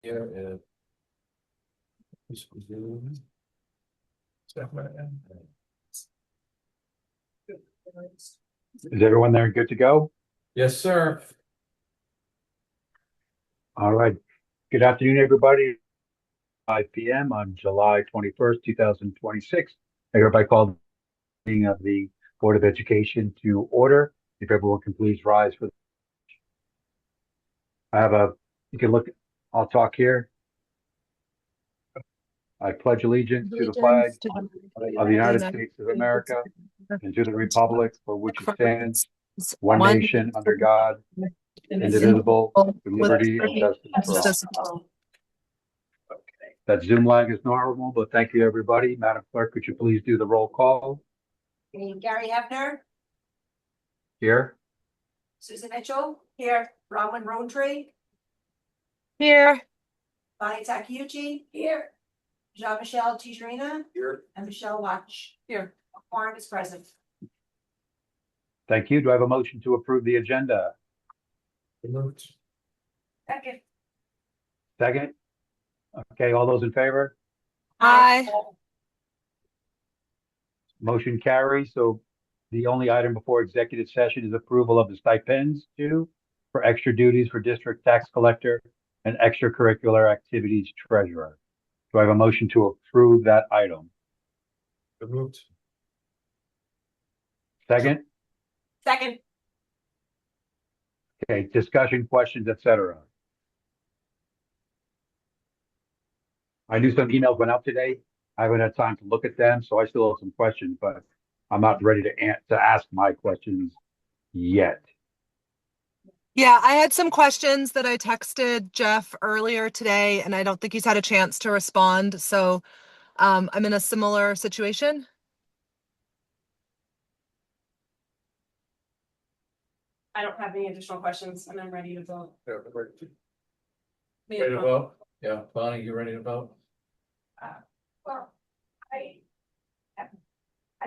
Here is. Is everyone there good to go? Yes, sir. All right. Good afternoon, everybody. 5 p.m. on July 21st, 2026. I hereby call the meeting of the Board of Education to order. If everyone can please rise for. You can look, I'll talk here. I pledge allegiance to the flag of the United States of America and to the republic for which it stands, one nation under God, indivisible, with liberty and justice for all. That Zoom lag is normal, but thank you, everybody. Madam Clerk, could you please do the roll call Gary Hefner, here? Susan Mitchell, here, Robin Rowntree, Here. Bonnie Takeuchi, here, Jean-Michel Tijerina, Here. and Michelle Watch, here. A quorum is present. Thank you. Do I have a motion to approve the agenda? Second. Second? Okay, all those in favor? Aye. Motion carries. So the only item before executive session is approval of the stipends for extra duties for district tax collector and extracurricular activities treasurer. Do I have a motion to approve that item? Moved. Second? Second. Okay, discussion, questions, etc. I knew some emails went out today. I haven't had time to look at them, so I still have some questions, but I'm not ready to ask my questions yet. Yeah, I had some questions that I texted Jeff earlier today, and I don't think he's had a chance to respond. So I'm in a similar situation. I don't have any additional questions and I'm ready to vote. Yeah, ready to vote? Yeah, Bonnie, you ready to vote? Well, I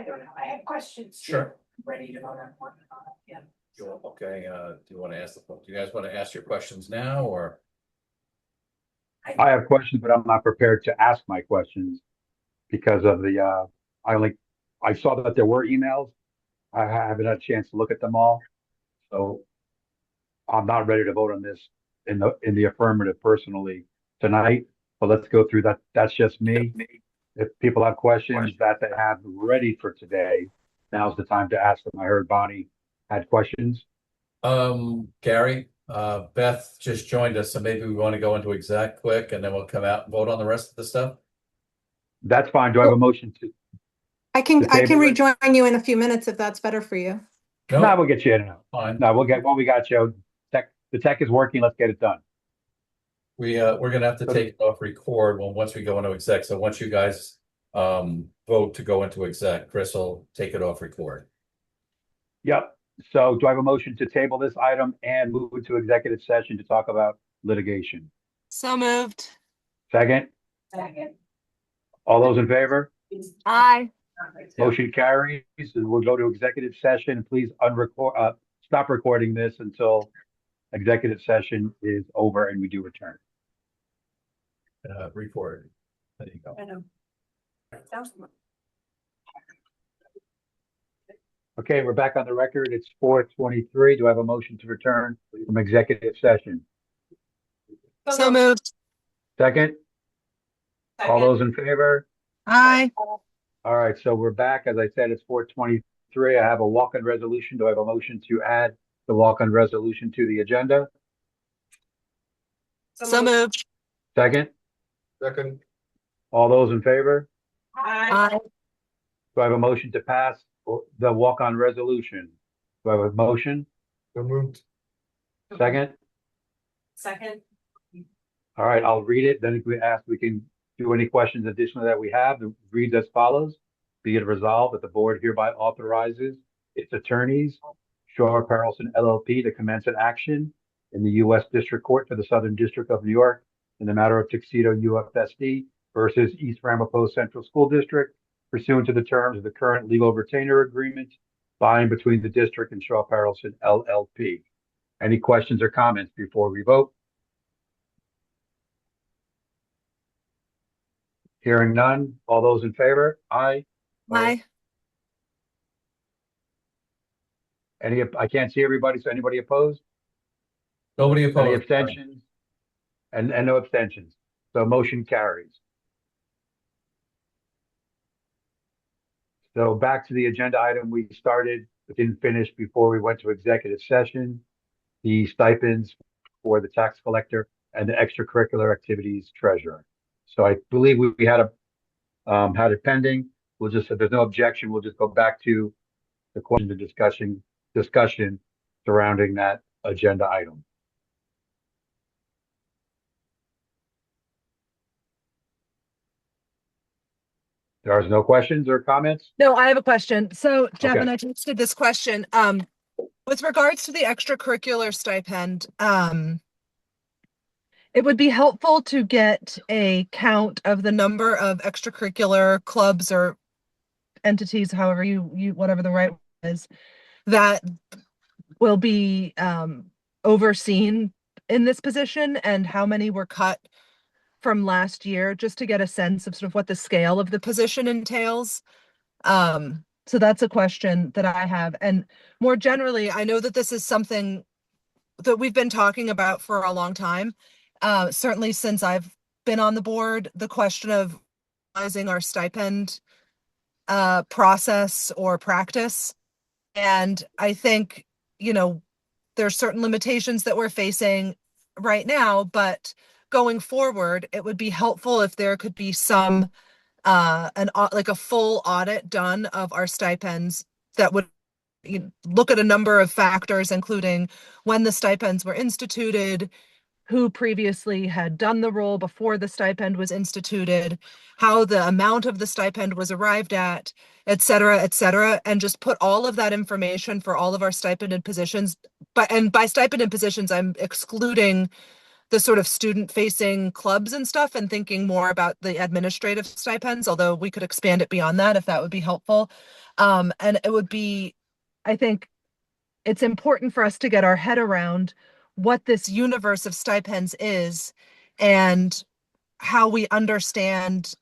don't know, I have questions. Sure. Ready to vote on one, yeah. Okay, do you want to ask do you guys want to ask your questions now or? I have questions, but I'm not prepared to ask my questions because of the, I saw that there were emails. I haven't had a chance to look at them all. So I'm not ready to vote on this in the affirmative personally tonight, but let's go through that. That's just me. If people have questions that they have ready for today, now's the time to ask them. I heard Bonnie had questions. Gary, Beth just joined us, so maybe we want to go into exec quick and then we'll come out and vote on the rest of the stuff. That's fine. Do I have a motion to? I can rejoin you in a few minutes if that's better for you. No, we'll get you in. Fine. No, we'll get what we got, Joe. The tech is working. Let's get it done. We're gonna have to take it off record once we go into exec. So once you guys vote to go into exec, Chris will take it off record. Yep. So do I have a motion to table this item and move it to executive session to talk about litigation? So moved. Second? Second. All those in favor? Aye. Motion carries. We'll go to executive session. Please stop recording this until executive session is over and we do return. Record. There you go. I know. Sounds good. Okay, we're back on the record. It's 4:23. Do I have a motion to return from executive session? So moved. Second? All those in favor? Aye. All right, so we're back. As I said, it's 4:23. I have a walk-in resolution. Do I have a motion to add the walk-in resolution to the agenda? So moved. Second? Second. All those in favor? Aye. Do I have a motion to pass the walk-on resolution? Do I have a motion? So moved. Second? Second. All right, I'll read it. Then if we can do any questions additional that we have. It reads as follows. Be it resolved that the board hereby authorizes its attorneys, Shaw Perelson LLP, to commence an action in the U.S. District Court for the Southern District of New York in the matter of Tuxedo UFSD versus East Ramapo Central School District, pursuant to the terms of the current legal retainer agreement by and between the district and Shaw Perelson LLP. Any questions or comments before we vote? Hearing none. All those in favor? Aye. Aye. I can't see everybody, so anybody opposed? Nobody Any opposed. abstentions? And no abstentions. So motion carries. So back to the agenda item we started, but didn't finish before we went to executive session. The stipends for the tax collector and the extracurricular activities treasurer. So I believe we had it pending. We'll just, if there's no objection, we'll just go back to the question and discussion surrounding that agenda item. There are no questions or comments? No, I have a question. So Jeff, Okay. and I texted this question, with regards to the extracurricular stipend, it would be helpful to get a count of the number of extracurricular clubs or entities, however you whatever the right is, that will be overseen in this position, and how many were cut from last year, just to get a sense of sort of what the scale of the position entails. So that's a question that I have. And more generally, I know that this is something that we've been talking about for a long time. Certainly since I've been on the board, the question of analyzing our stipend process or practice. And I think, you know, there's certain limitations that we're facing right now, but going forward, it would be helpful if there could be some like a full audit done of our stipends that would look at a number of factors, including when the stipends were instituted, who previously had done the role before the stipend was instituted, how the amount of the stipend was arrived at, et cetera, and just put all of that information for all of our stipended positions. And by stipended positions, I'm excluding the sort of student-facing clubs and stuff, and thinking more about the administrative stipends, although we could expand it beyond that if that would be helpful. And it would be, I think it's important for us to get our head around what this universe of stipends is and how we understand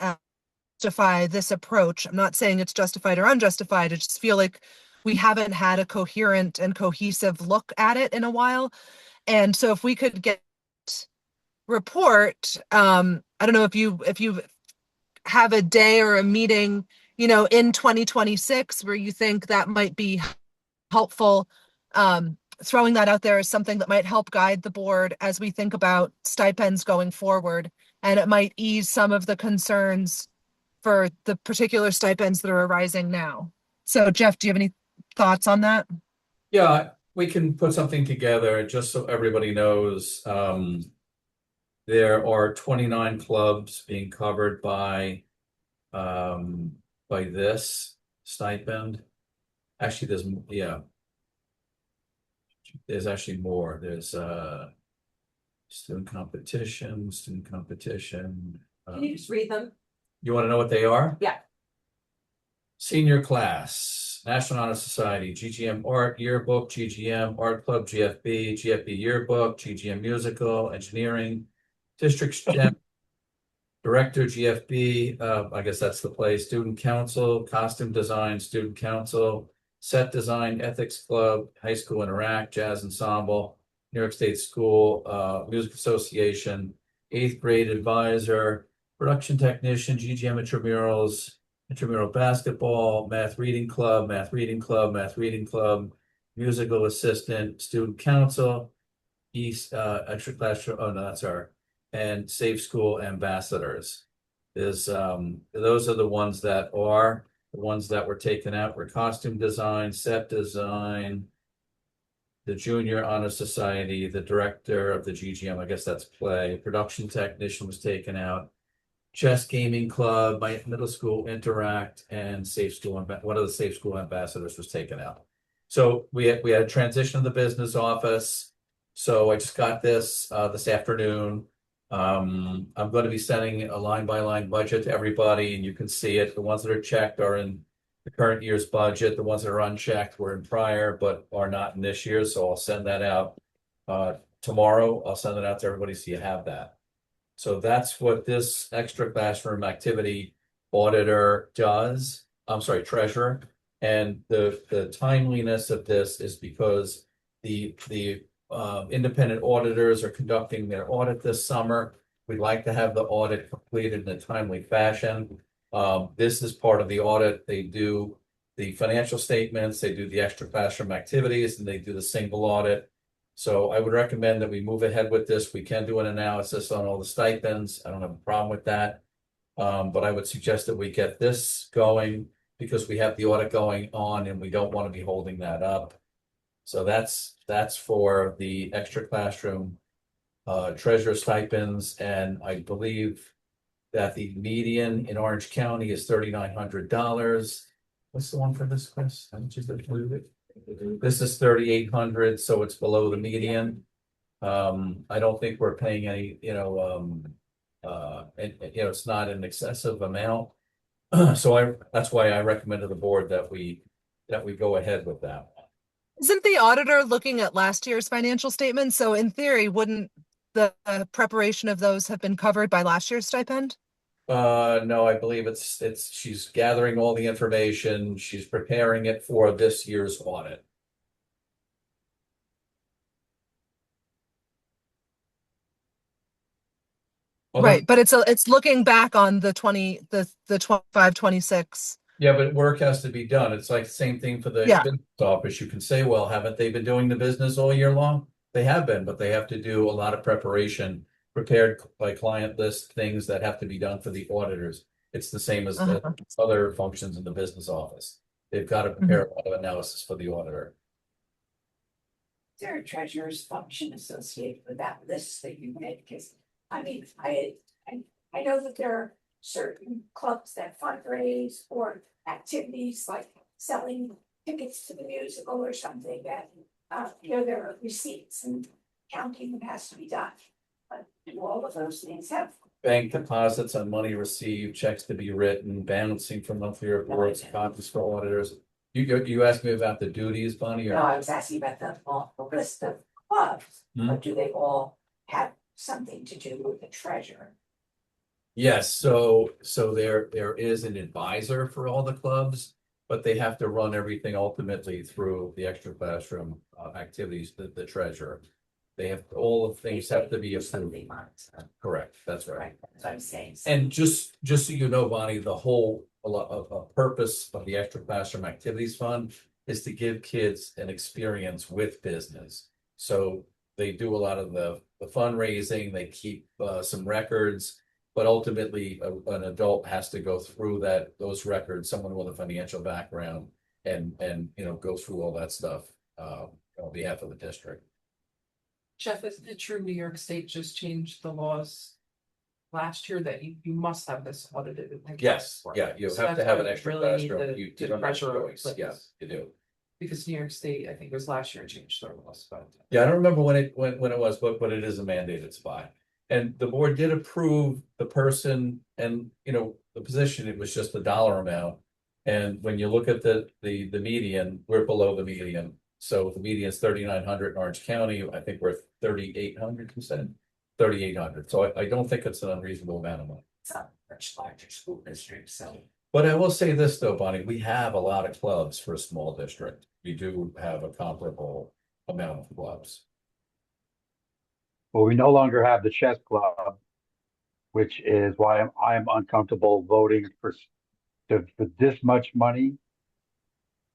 justify this approach. I'm not saying it's justified or unjustified. I just feel like we haven't had a coherent and cohesive look at it in a while. And so if we could get report, I don't know if you have a day or a meeting, in 2026 where you think that might be helpful. Throwing that out there is something that might help guide the board as we think about stipends going forward, and it might ease some of the concerns for the particular stipends that are arising now. So Jeff, do you have any thoughts on that? Yeah, we can put something together just so everybody knows. There are 29 clubs being covered by this stipend. Actually, there's actually more. There's student competition. Can you just read them? You want to know what they are? Yeah. Senior class, National Honor Society, GGM Art Yearbook, GGM Art Club, GFB Yearbook, GGM Musical, Engineering, District STEM, Director, GFB, I guess that's the play, Student Council, Costume Design, Student Council, Set Design, Ethics Club, High School Interact, Jazz Ensemble, New York State School, Music Association, 8th Grade Advisor, Production Technician, GGM Intramurals, Intramural Basketball, Math Reading Club, Musical Assistant, Student Council, Extra Classroom, oh no, that's our, and Safe School Ambassadors. Those are the ones that were taken out were Costume Design, Set Design, the Junior Honor Society, the Director of the GGM, I guess that's play, Production Technician was taken out, Chess Gaming Club, my middle school Interact, and Safe School, one of the Safe School Ambassadors was taken out. So we had a transition of the business office. So I just got this afternoon. I'm going to be sending a line-by-line budget to everybody, and you can see it. The ones that are checked are in the current year's budget. The ones that are unchecked were in prior, but are not in this year. So I'll send that out tomorrow. I'll send it out to everybody so you have that. So that's what this extra classroom activity auditor does. I'm sorry, treasurer. And the timeliness of this is because the independent auditors are conducting their audit this summer. We'd like to have the audit completed in a timely fashion. This is part of the audit. They do the financial statements, they do the extra classroom activities, and they do the single audit. So I would recommend that we move ahead with this. We can do an analysis on all the stipends. I don't have a problem with that. But I would suggest that we get this going because we have the audit going on and we don't want to be holding that up. So that's for the extra classroom treasurer stipends, and I believe that the median in Orange County is $3,900. What's the one for this, Chris? How much is it? This is 3,800, so it's below the median. I don't think we're paying any, it's not an excessive amount. So that's why I recommend to the board that we go ahead with that. Isn't the auditor looking at last year's financial statements? So in theory, wouldn't the preparation of those have been covered by last year's stipend? No, I believe she's gathering all the information. She's preparing it for this year's audit. Right, but it's looking back on the 25, 26. Yeah, but work has to be done. It's like the same thing for the business office. You can say, well, haven't they been doing the business all year long? They have been, but they have to do a lot of preparation, prepared by client list things that have to be done for the auditors. It's the same as the other functions in the business office. They've got to prepare a lot of analysis for the auditor. Is there a treasurer's function associated with that list that you made? Because I mean, I know that there are certain clubs that fundraise or activities like selling tickets to the musical or something that there are receipts and counting that has to be done. But do all of those things have Bank deposits on money received, checks to be written, balancing for monthly reports, copies for auditors. You asked me about the duties, Bonnie? Or? No, I was asking about the list of clubs, but do they all have something to do with the treasurer? Yes, so there is an advisor for all the clubs, but they have to run everything ultimately through the extra classroom activities, the treasurer. They have all of things have to be approved. Correct, that's right. That's what I'm saying. And just so you know, Bonnie, the whole purpose of the extra classroom activities fund is to give kids an experience with business. So they do a lot of the fundraising, they keep some records, but ultimately an adult has to go through those records, someone with a financial background, and go through all that stuff on behalf of the district. Jeff, isn't it true New York State just changed the laws last year that you must have this audited? Yes, yeah, you have to have an extra classroom. You don't have a treasurer, choice. Yeah, you do. because New York State, I think it was last year, changed their laws. But Yeah, I don't remember when it was, but it is a mandated spot. And the board did approve the person and the position. It was just the dollar amount. And when you look at the median, we're below the median. So the median is 3,900 in Orange County. I think we're 3,800. You said 3,800. So I don't think it's an unreasonable amount of money. It's a much larger school district, so. But I will say this though, Bonnie, we have a lot of clubs for a small district. We do have a comparable amount of clubs. Well, we no longer have the chess club, which is why I am uncomfortable voting for this much money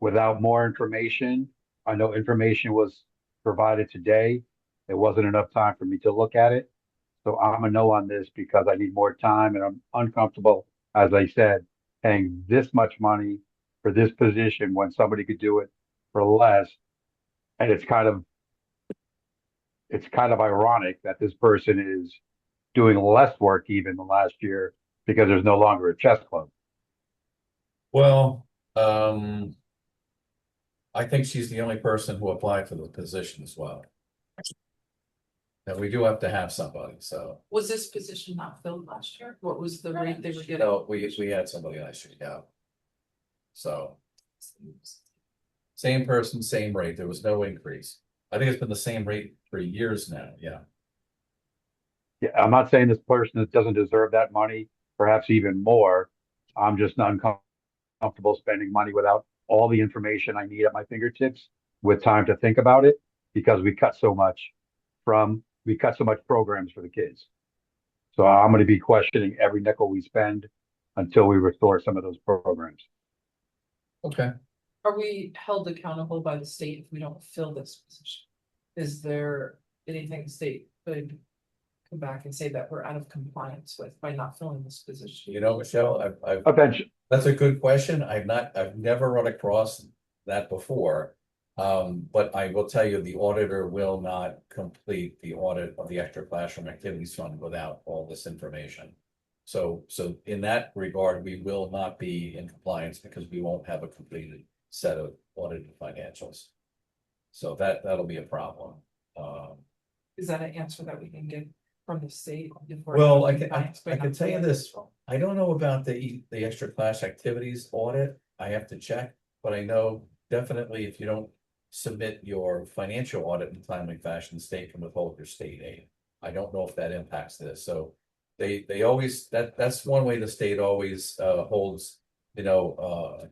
without more information. I know information was provided today. It wasn't enough time for me to look at it. So I'm a no on this because I need more time and I'm uncomfortable, as I said, paying this much money for this position when somebody could do it for less. And it's kind of ironic that this person is doing less work even than last year because there's no longer a chess club. Well, I think she's the only person who applied for the position as well. And we do have to have somebody, so. was this position not filled last year? What was the rate they were getting? No, we had somebody last year, yeah. So. Same person, same rate. There was no increase. I think it's been the same rate for years now, yeah. Yeah, I'm not saying this person doesn't deserve that money, perhaps even more. I'm just not comfortable spending money without all the information I need at my fingertips with time to think about it because we cut so much programs for the kids. So I'm going to be questioning every nickel we spend until we restore some of those programs. Okay. Are we held accountable by the state if we don't fill this position? Is there anything the state could come back and say that we're out of compliance with by not filling this position? You know, Michelle, I've Eventually, that's a good question. I've never run across that before. But I will tell you, the auditor will not complete the audit of the extra classroom activities fund without all this information. So in that regard, we will not be in compliance because we won't have a completed set of audited financials. So that'll be a problem. Is that an answer that we can get from the state? if we're Well, out I of can, compliance by I can not tell you filling this, this role? I don't know about the extra class activities audit, I have to check, but I know definitely if you don't submit your financial audit in a timely fashion, the state can withhold your state aid. I don't know if that impacts this, so they always, that's one way the state always holds, over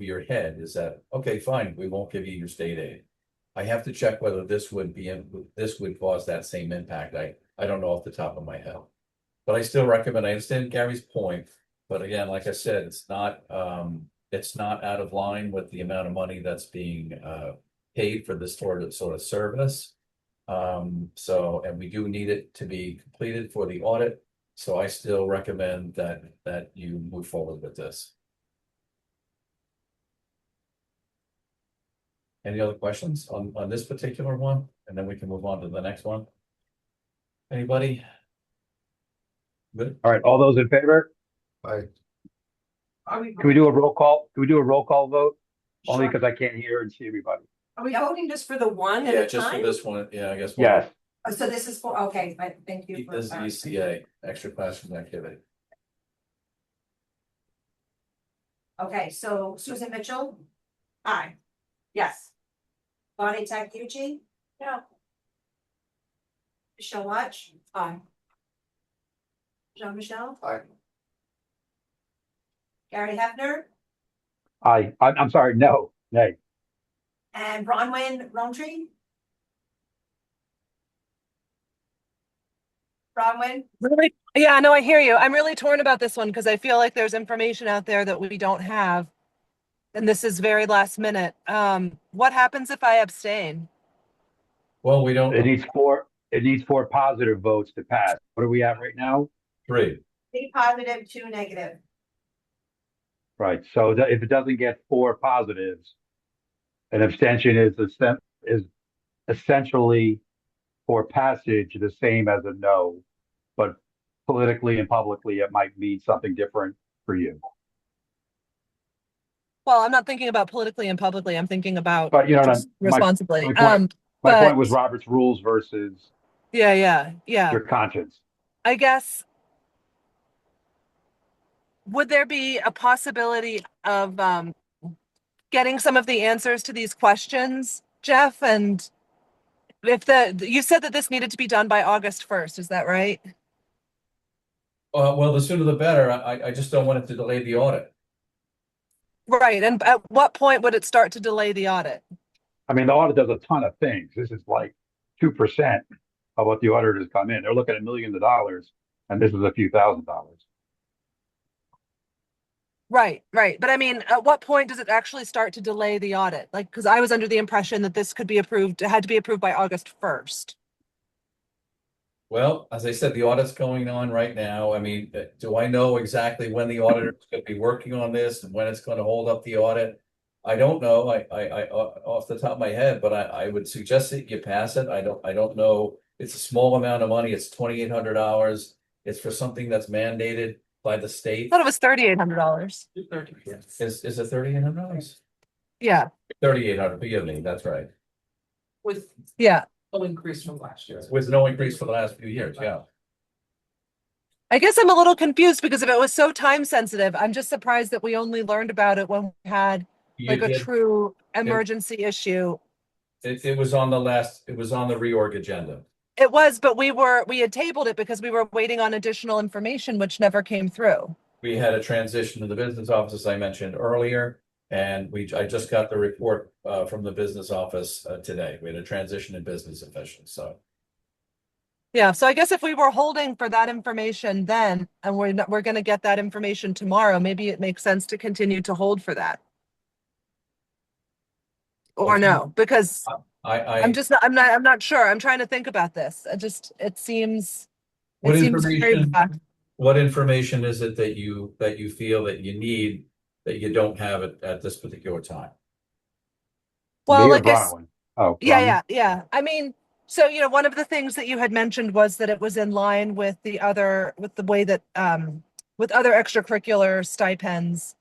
your head is that, okay, fine, we won't give you your state aid. I have to check whether this would cause that same impact. I don't know off the top of my head. But I still recommend, I understand Gary's point, but again, like I said, it's not out of line with the amount of money that's being paid for this sort of service. And we do need it to be completed for the audit. So I still recommend that you move forward with this. Any other questions on this particular one? And then we can move on to the next one. Anybody? Good. all right, all those in favor? Aye. Can we do a roll call? Can we do a roll call vote? Only Sure. because I can't hear and see everybody. Are we voting just for the one at Yeah, a just for time? this one, yeah, I guess. Yes, Oh, so this is for, okay, thank you. for This is ECA, extra classroom activity. Okay, so Susan Mitchell? Aye. Yes. Bonnie Takuchi? No. Michelle Watch? Aye. Jean-Michel? Aye. Gary Hefner? I'm sorry, no, nay. And Bronwyn Roundtree? Bronwyn? Really? Yeah, no, I hear you. I'm really torn about this one because I feel like there's information out there that we don't have. And this is very last minute. What happens if I abstain? Well, we don't, It needs four positive votes to pass. What are we at right now? 3. 3 positive, 2 negative. Right, so if it doesn't get four positives, an abstention is essentially for passage the same as a no, but politically and publicly it might mean something different for you. Well, I'm not thinking about politically and publicly. I'm thinking about But you know, just responsibly. my But point was Robert's rules versus yeah. your conscience. I guess, would there be a possibility of getting some of the answers to these questions, Jeff? And if you said that this needed to be done by August 1st, is that right? Well, the sooner the better. I just don't want it to delay the audit. Right. And at what point would it start to delay the audit? I mean, the audit does a ton of things. This is like 2% of what the auditors come in. They're looking at millions of dollars, and this is a few $1,000s. Right. But I mean, at what point does it actually start to delay the audit? Like, because I was under the impression that this could be approved, it had to be approved by August 1st. Well, as I said, the audit's going on right now. I mean, do I know exactly when the auditor is going to be working on this and when it's going to hold up the audit? I don't know. I off the top of my head, but I would suggest that you pass it. I don't know. It's a small amount of money. It's $2,800. It's for something that's mandated by the I state. thought it was $3,800. Is it $3,800? Yeah. 3,800. Forgive me. That's right. With Yeah. no increase from last year. With no increase for the last few years. Yeah. I guess I'm a little confused because if it was so time sensitive, I'm just surprised that we only learned about it when we had like a true emergency issue. It was on the reorg agenda. It was, but we had tabled it because we were waiting on additional information, which never came through. We had a transition to the business office, as I mentioned earlier, and I just got the report from the business office today. We had a transition in business officials, so. Yeah, so I guess if we were holding for that information then, and we're going to get that information tomorrow, maybe it makes sense to continue to hold for that. Or no, because I'm not sure. I'm trying to think about this. It seems What very information, vague. what information is it that you feel that you need that you don't have at this particular time? Well, Me or like Bronwyn? Oh, Bronwyn? yeah. I mean, so one of the things that you had mentioned was that it was in line with the way that with other extracurricular stipends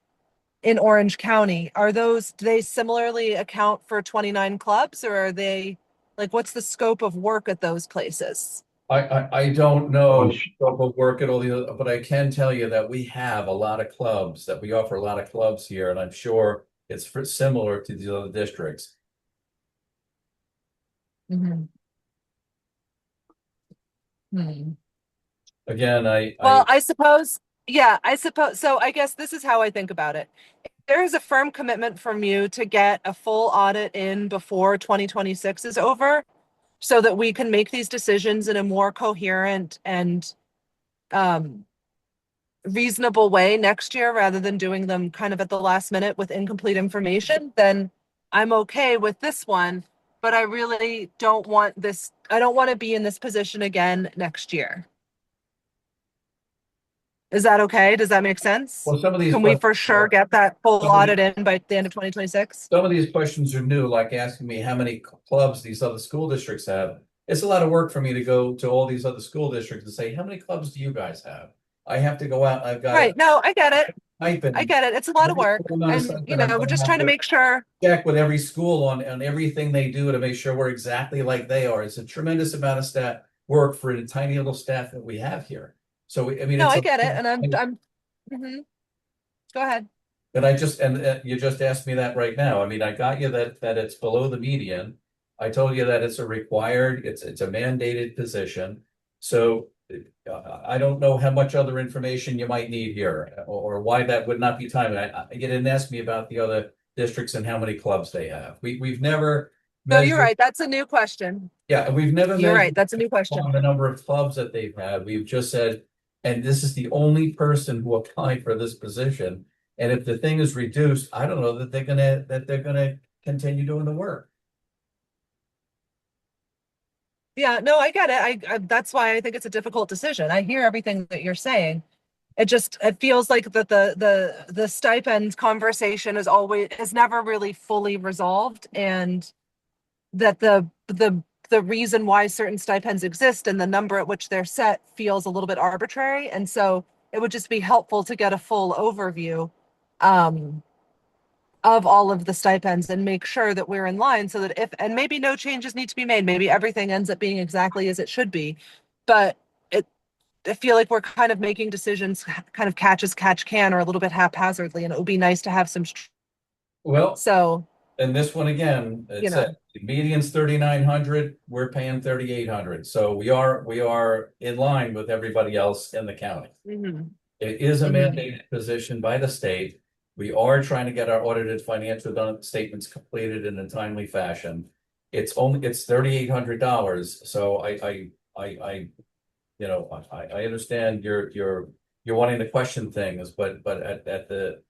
in Orange County. Do they similarly account for 29 clubs, or are they like, what's the scope of work at those places? I don't know Orange. scope of work at all the other, but I can tell you that we have a lot of clubs, that we offer a lot of clubs here, and I'm sure it's similar to the other districts. Mhm. Hmm. Again, Well, I suppose, yeah, so I guess this is how I think about it. There is a firm commitment from you to get a full audit in before 2026 is over, so that we can make these decisions in a more coherent and um, reasonable way next year, rather than doing them kind of at the last minute with incomplete information, then I'm okay with this one. But I really don't want this. I don't want to be in this position again next year. Is that okay? Does that make sense? well, some of these Can we for questions, sure get that full some of audit these, in by the end of 2026? some of these questions are new, like asking me how many clubs these other school districts have. It's a lot of work for me to go to all these other school districts and say, how many clubs do you guys have? I have to go out. I've got to Right. No, I get it. type I in get it. It's a lot of every work. amount of And, stuff that I'm we're going to just have trying to to make sure. check with every school on everything they do to make sure we're exactly like they are. It's a tremendous amount of staff work for the tiny little staff that we have here. So I mean, No, it's I a, get it. And mhm. Go ahead. and you just asked me that right now. I mean, I got you that it's below the median. I told you that it's a required, it's a mandated position. So I don't know how much other information you might need here, or why that would not be timely. You didn't ask me about the other districts and how many clubs they have. We've never No, you're measured, right. That's a new question. yeah, we've never You're right. measured That's a new question. on the number of clubs that they've had. We've just said, and this is the only person who applied for this position. And if the thing is reduced, I don't know that they're gonna continue doing the work. Yeah, no, I get it. That's why I think it's a difficult decision. I hear everything that you're saying. It feels like that the stipend conversation is never really fully resolved, and that the reason why certain stipends exist and the number at which they're set feels a little bit arbitrary. And so it would just be helpful to get a full overview um of all of the stipends and make sure that we're in line, so that and maybe no changes need to be made, maybe everything ends up being exactly as it should be, but it I feel like we're kind of making decisions kind of catch as catch can, or a little bit haphazardly, and it would be nice to have some Well, so and this one again, you it know said the median's 3,900, we're paying 3,800. So we are in line with everybody else in the county. mhm, It is a mhm. mandated position by the state. We are trying to get our audited financial statements completed in a timely fashion. It's $3,800. So I I understand you're wanting to question things, but at the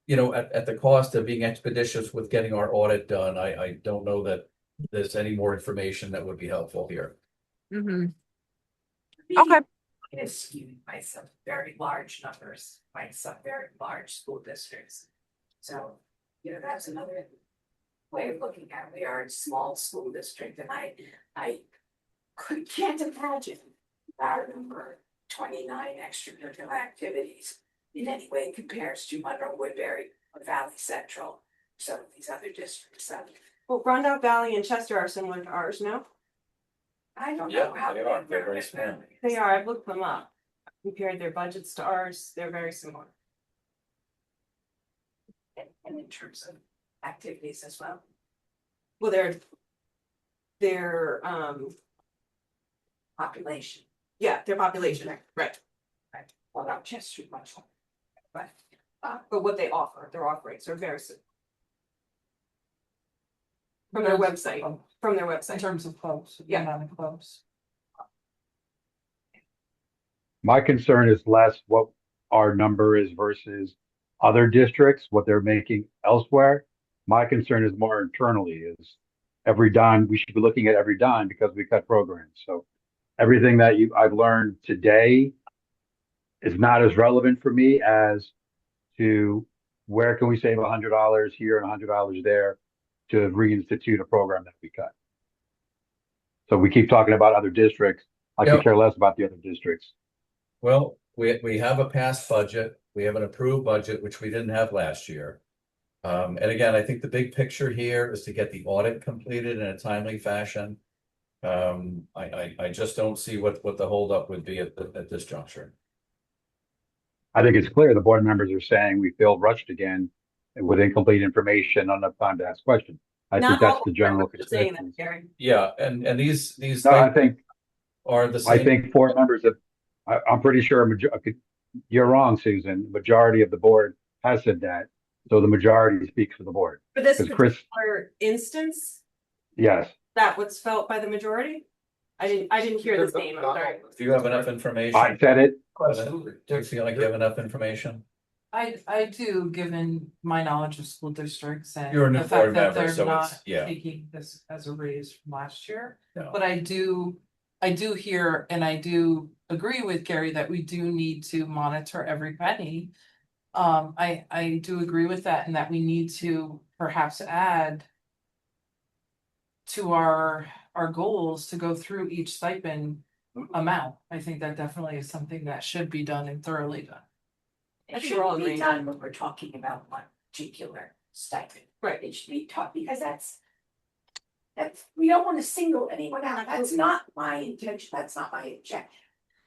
at the cost of being expeditious with getting our audit done, I don't know that there's any more information that would be helpful here. Mhm. Me, Okay. it is skewed by some very large numbers, by some very large school districts. So, that's another way of looking at it. We are a small school district, and can't imagine our number 29 extracurricular activities in any way compares to Monroe Woodbury or Valley Central. So these other districts, Well, Rondout Valley and Chester are similar to ours, no? I don't Yeah, know how they are. They're very small. They are, I've looked them up. Compared their budgets to ours, they're very similar. And in terms of activities as well. Well, they're population. Yeah, their population, right, Well, not just too much. But, but what they offer, their offerings are very similar. From their website, from their In website. terms of clubs, the Yeah. amount of clubs. My concern is less what our number is versus other districts, what they're making elsewhere. My concern is more internally is every dime, we should be looking at every dime because we cut programs. So everything that I've learned today is not as relevant for me as to where can we save $100 here and $100 there to reinstitute a program that we cut. So we keep talking about other districts. I Yeah. could care less about the other districts. Well, we have a passed budget, we have an approved budget, which we didn't have last year. And again, I think the big picture here is to get the audit completed in a timely fashion. I just don't see what the holdup would be at this juncture. I think it's clear the board members are saying we feel rushed again with incomplete information, not enough time to ask questions. I think Not that's all the board general members are saying that, consensus. Gary. Yeah, and these No, I things think, are the I same. think four members of, I'm pretty sure, you're wrong, Susan, majority of the board has said that. So the majority speaks for the board. For this Because Chris, particular instance, yes, that was felt by the majority? I didn't hear this name, I'm sorry. Do you have enough I information? said it. Do you feel like you have enough information? I do, given my knowledge of school districts and You're a new the fact board that member, they're so it's- not yeah. taking this as a raise from last year. No. But I do hear and I do agree with Gary that we do need to monitor every penny. I do agree with that and that we need to perhaps add to our goals to go through each stipend amount. I think that definitely is something that should be done and thoroughly done. It think we're all shouldn't be agreeing. done when we're talking about one particular stipend. Right. It should be taught because that's, we don't want to single anyone out. That's not my intention. That's not my objection.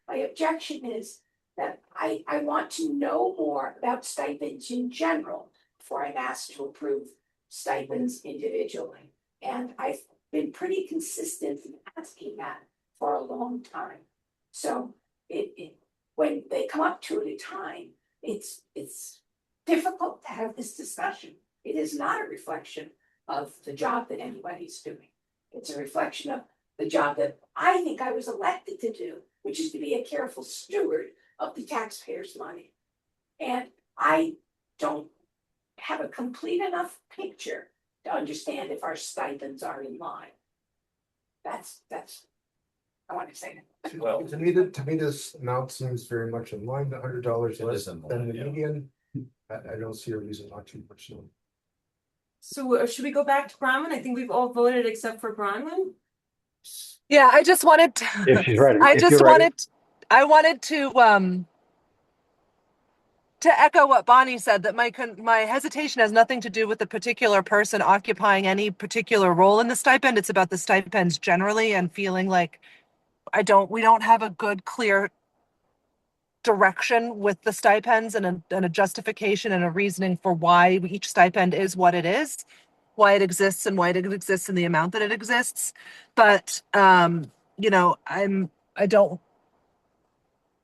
My objection is that I want to know more about stipends in general before I'm asked to approve stipends individually. And I've been pretty consistent in asking that for a long time. So when they come up to it at a time, it's difficult to have this discussion. It is not a reflection of the job that anybody's doing. It's a reflection of the job that I think I was elected to do, which is to be a careful steward of the taxpayers' money. And I don't have a complete enough picture to understand if our stipends are in line. That's, I want to say that. Well- To me, this amount seems very much in line, $100 It less is in than line, the yeah. median. I don't see a reason not to pursue. So should we go back to Bronwyn? I think we've all voted except for Bronwyn. Yeah, I just wanted If she's ready. I If just you're ready. wanted to echo what Bonnie said, that my hesitation has nothing to do with the particular person occupying any particular role in the stipend. It's about the stipends generally and feeling like we don't have a good, clear direction with the stipends and a justification and a reasoning for why each stipend is what it is, why it exists and why it exists in the amount that it exists. But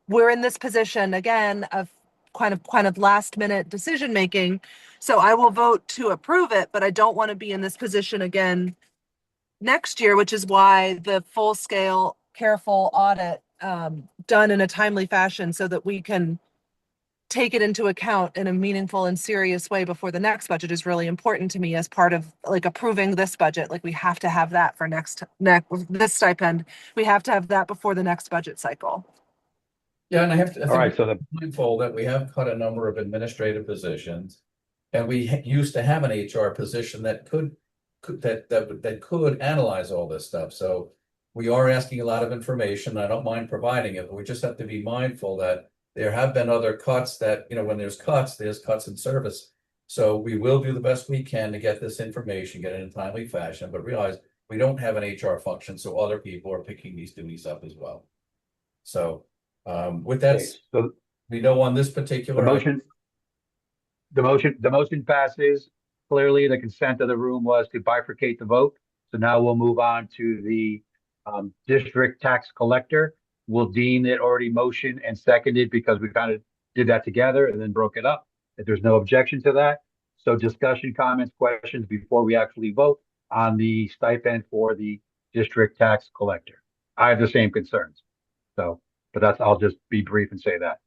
we're in this position again of kind of last minute decision making. So I will vote to approve it, but I don't want to be in this position again next year, which is why the full scale, careful audit done in a timely fashion so that we can take it into account in a meaningful and serious way before the next budget is really important to me as part of like approving this budget. Like we have to have that for next this stipend. We have to have that before the next budget cycle. Yeah, and I have to, I All right, think so the, mindful that we have cut a number of administrative positions. And we used to have an HR position that could analyze all this stuff. So we are asking a lot of information. I don't mind providing it, but we just have to be mindful that there have been other cuts that, when there's cuts in service. So we will do the best we can to get this information, get it in a timely fashion, but realize we don't have an HR function, so other people are picking these duties up as well. So with that, so we know on this particular. the motion passes. Clearly, the consent of the room was to bifurcate the vote. So now we'll move on to the district tax collector. We'll deem it already motioned and seconded because we kind of did that together and then broke it up. If there's no objection to that. So discussion, comments, questions before we actually vote on the stipend for the district tax collector. I have the same concerns. So, but I'll just be brief and say that.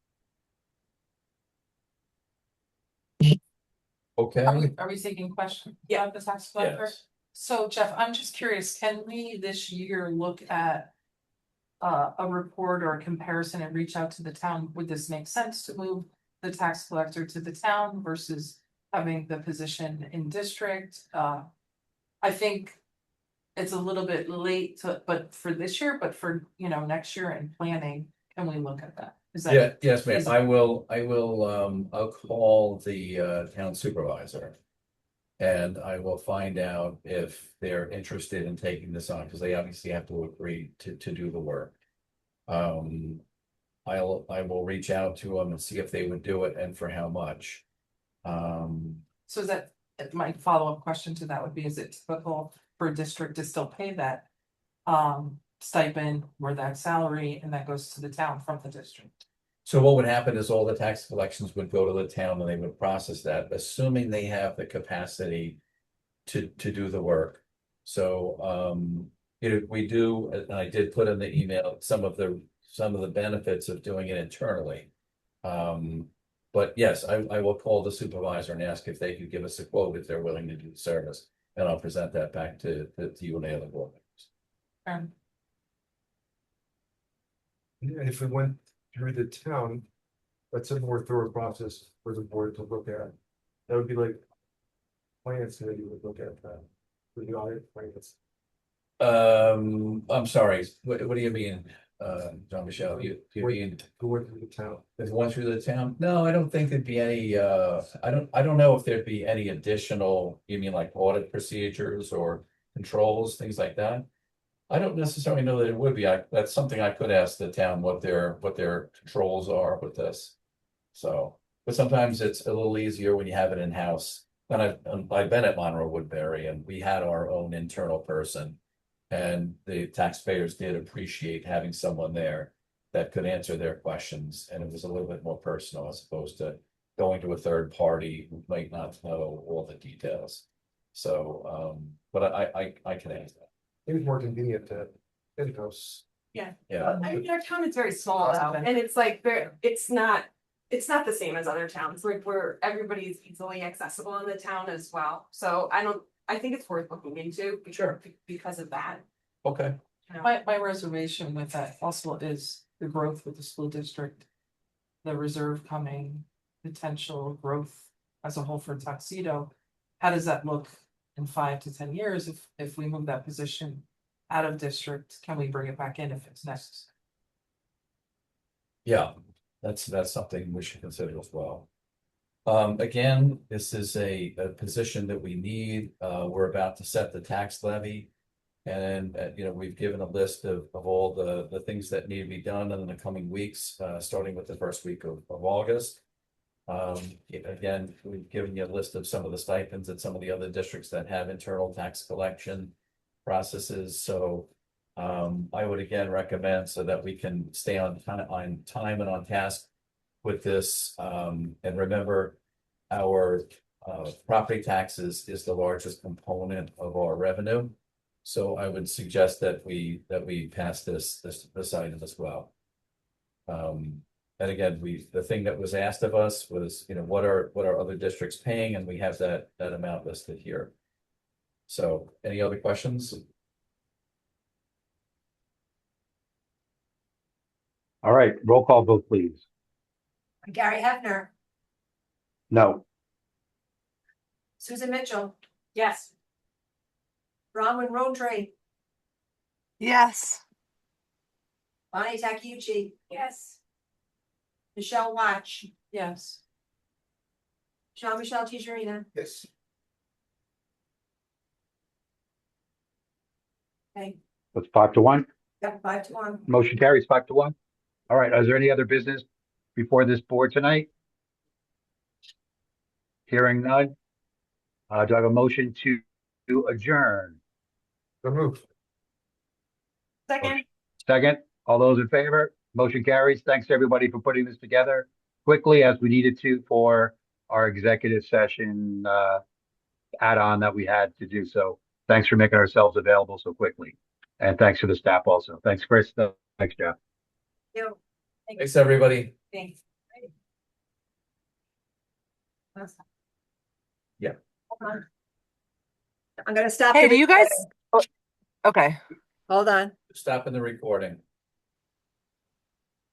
Okay. Are we taking questions? Yeah, the tax collector. Yes. So Jeff, I'm just curious, can we this year look at a report or a comparison and reach out to the town? Would this make sense to move the tax collector to the town versus having the position in district? I think it's a little bit late but for this year, but for, next year and planning, can we look at that? Is that? Yeah, yes, ma'am. is- I'll call the town supervisor. And I will find out if they're interested in taking this on, because they obviously have to agree to do the work. I will reach out to them and see if they would do it and for how much. So is that, my follow-up question to that would be, is it typical for a district to still pay that stipend or that salary, and that goes to the town from the district? So what would happen is all the tax collections would go to the town and they would process that, assuming they have the capacity to do the work. So, we do, and I did put in the email, some of the benefits of doing it internally. But yes, I will call the supervisor and ask if they could give us a quote if they're willing to do the service. And I'll present that back to you and the other board members. And if we went through the town, that's a more thorough process for the board to look at. That would be like finance committee would look at that, for the audit finance. I'm sorry, what do you mean, John Michelle, you mean Going through the town. if one through the town? No, I don't think there'd be any, I don't know if there'd be any additional, you mean like audit procedures or controls, things like that? I don't necessarily know that it would be. That's something I could ask the town what their controls are with this. So, but sometimes it's a little easier when you have it in-house. And I've been at Monroe Woodbury and we had our own internal person. And the taxpayers did appreciate having someone there that could answer their questions. And it was a little bit more personal as opposed to going to a third party who might not know all the details. So, but I can answer that. It was more convenient to in-house. Yeah. Yeah. I mean, our town is very small now, and it's like, it's not the same as other towns, like where everybody is easily accessible in the town as well. So I think it's worth looking into. Sure. Because of that. Okay. My reservation with that also is the growth with the school district. The reserve coming, potential growth as a whole for Tuxedo. How does that look in 5 to 10 years if we move that position out of district? Can we bring it back in if it's necessary? Yeah, that's something we should consider as well. Again, this is a position that we need. We're about to set the tax levy. And, we've given a list of all the things that need to be done in the coming weeks, starting with the first week of August. Again, we've given you a list of some of the stipends at some of the other districts that have internal tax collection processes. So I would again recommend so that we can stay on time and on task with this. And remember, our property taxes is the largest component of our revenue. So I would suggest that we pass this item as well. And again, the thing that was asked of us was, what are other districts paying? And we have that amount listed here. So any other questions? All right, roll call vote, please. Gary Hefner, No. Susan Mitchell, Yes. Bronwyn Roundtree, Yes. Bonnie Takeuchi, Yes. Michelle Watch, Yes. Jean-Michel Tijerina. Yes. Okay, That's 5-1. yep, 5-1. Motion carries 5-1. All right, is there any other business before this board tonight? Hearing none. Do I have a motion to adjourn? So move. Second. Second, all those in favor? Motion carries. Thanks, everybody, for putting this together quickly as we needed to for our executive session add-on that we had to do. So thanks for making ourselves available so quickly. And thanks to the staff also. Thanks, Chris. Thanks, Jeff. Thanks, everybody. Thanks. Yeah. I'm gonna stop. Hey, the do you guys? recording. Okay. Hold on. Stopping the recording.